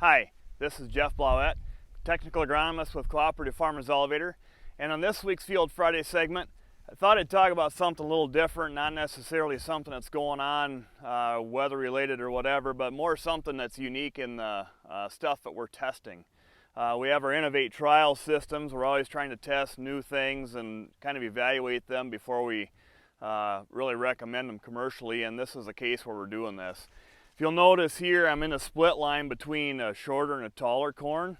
Hi, this is Jeff Blauette, technical agronomist with Cooperative Farmers Elevator, and on this week's Field Friday segment, I thought I'd talk about something a little different, not necessarily something that's going on weather related or whatever, but more something that's unique in the stuff that we're testing. We have our Innovate trial systems. We're always trying to test new things and kind of evaluate them before we really recommend them commercially, and this is a case where we're doing this. If you'll notice here, I'm in a split line between a shorter and a taller corn.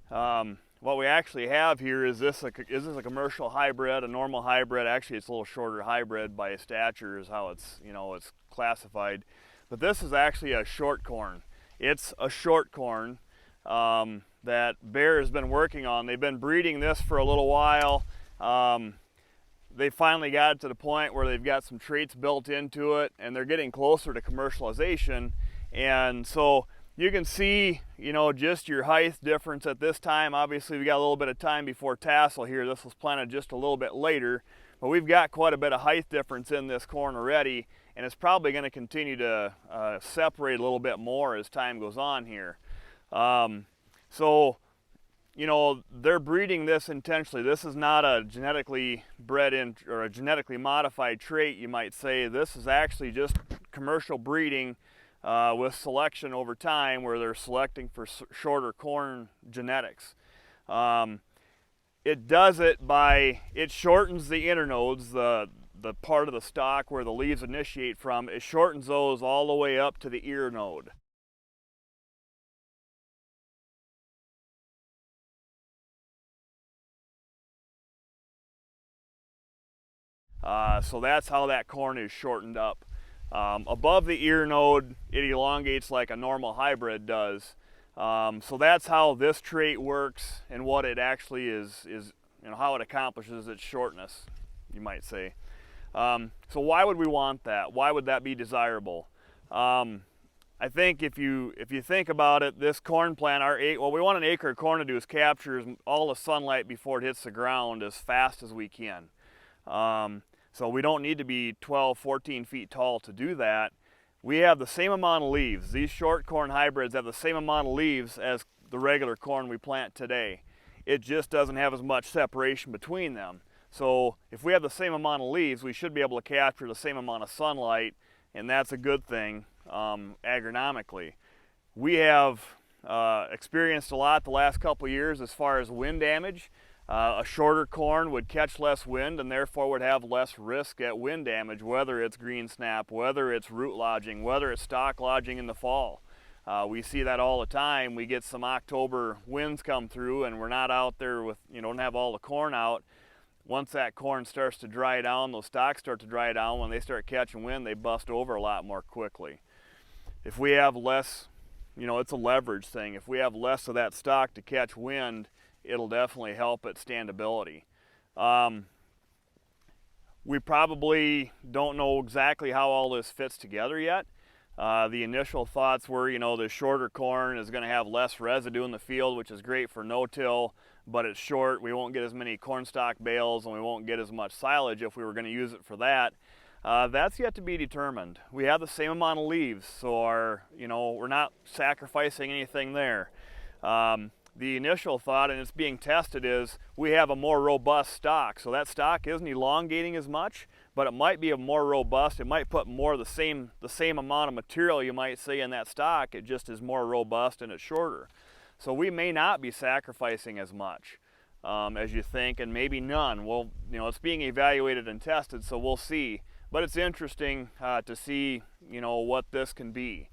What we actually have here is this a commercial hybrid, a normal hybrid. Actually, it's a little shorter hybrid by stature is how it's classified. But this is actually a short corn. It's a short corn that Bayer has been working on. They've been breeding this for a little while. They finally got it to the point where they've got some traits built into it, and they're getting closer to commercialization. And so you can see, just your height difference at this time. Obviously, we got a little bit of time before tassel here. This was planted just a little bit later, but we've got quite a bit of height difference in this corn already, and it's probably going to continue to separate a little bit more as time goes on here. They're breeding this intentionally. This is not a genetically bred in or a genetically modified trait, you might say. This is actually just commercial breeding with selection over time, where they're selecting for shorter corn genetics. It does it by, it shortens the internodes, the part of the stalk where the leaves initiate from. It shortens those all the way up to the ear node. So that's how that corn is shortened up. Above the ear node, it elongates like a normal hybrid does. So that's how this trait works, and what it actually is how it accomplishes its shortness, you might say. So why would we want that? Why would that be desirable? I think if you think about it, this corn plant, what we want an acre of corn to do is capture all the sunlight before it hits the ground as fast as we can. So we don't need to be 12, 14 feet tall to do that. We have the same amount of leaves. These short corn hybrids have the same amount of leaves as the regular corn we plant today. It just doesn't have as much separation between them. So if we have the same amount of leaves, we should be able to capture the same amount of sunlight, and that's a good thing agronomically. We have experienced a lot the last couple of years as far as wind damage. A shorter corn would catch less wind and therefore would have less risk at wind damage, whether it's green snap, whether it's root lodging, whether it's stalk lodging in the fall. We see that all the time. We get some October winds come through and we're not out there with, don't have all the corn out. Once that corn starts to dry down, those stalks start to dry down. When they start catching wind, they bust over a lot more quickly. If we have less, it's a leverage thing. If we have less of that stalk to catch wind, it'll definitely help its standability. We probably don't know exactly how all this fits together yet. The initial thoughts were, the shorter corn is going to have less residue in the field, which is great for no-till, but it's short. We won't get as many corn stalk bales, and we won't get as much silage if we were going to use it for that. That's yet to be determined. We have the same amount of leaves, so we're not sacrificing anything there. The initial thought, and it's being tested, is we have a more robust stalk. So that stalk isn't elongating as much, but it might be a more robust. It might put more of the same amount of material, you might say, in that stalk. It just is more robust and it's shorter. So we may not be sacrificing as much as you think, and maybe none. Well, it's being evaluated and tested, so we'll see. But it's interesting to see, what this can be.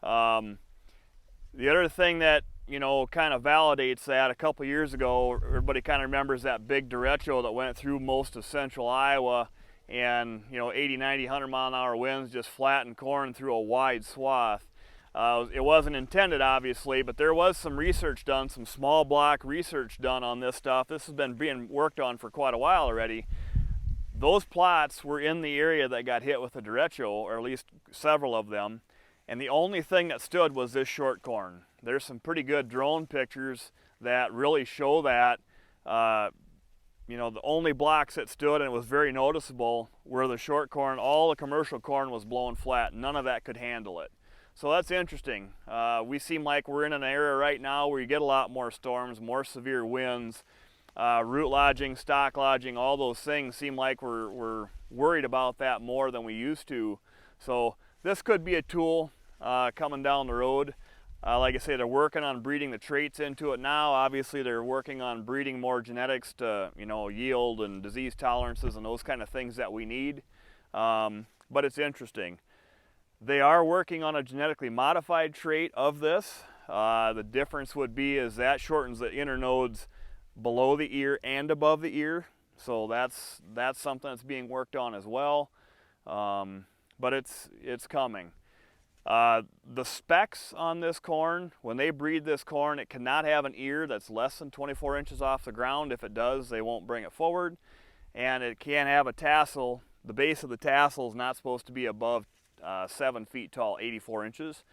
The other thing that kind of validates that, a couple years ago, everybody kind of remembers that big derecho that went through most of central Iowa, and 80, 90, 100 mile an hour winds just flattened corn through a wide swath. It wasn't intended, obviously, but there was some research done, some small block research done on this stuff. This has been being worked on for quite a while already. Those plots were in the area that got hit with the derecho, or at least several of them, and the only thing that stood was this short corn. There's some pretty good drone pictures that really show that. The only blocks that stood, and it was very noticeable, were the short corn. All the commercial corn was blown flat. None of that could handle it. So that's interesting. We seem like we're in an era right now where you get a lot more storms, more severe winds, root lodging, stock lodging, all those things seem like we're worried about that more than we used to. So this could be a tool coming down the road. Like I say, they're working on breeding the traits into it now. Obviously, they're working on breeding more genetics to, you know, yield and disease tolerances and those kind of things that we need. But it's interesting. They are working on a genetically modified trait of this. The difference would be is that shortens the inner nodes below the ear and above the ear. So that's something that's being worked on as well. But it's coming. The specs on this corn, when they breed this corn, it cannot have an ear that's less than 24 inches off the ground. If it does, they won't bring it forward. And it can't have a tassel. The base of the tassel is not supposed to be above 7 feet tall, 84 inches.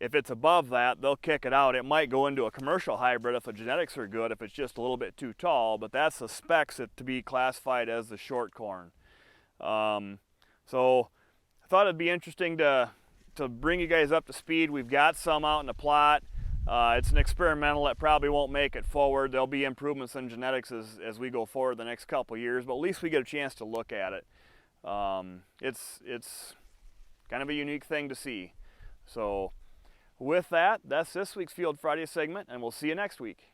If it's above that, they'll kick it out. It might go into a commercial hybrid if the genetics are good, if it's just a little bit too tall, but that's the specs to be classified as the short corn. So I thought it'd be interesting to bring you guys up to speed. We've got some out in the plot. It's an experimental that probably won't make it forward. There'll be improvements in genetics as we go forward the next couple years, but at least we get a chance to look at it. It's kind of a unique thing to see. So with that, that's this week's Field Friday segment, and we'll see you next week.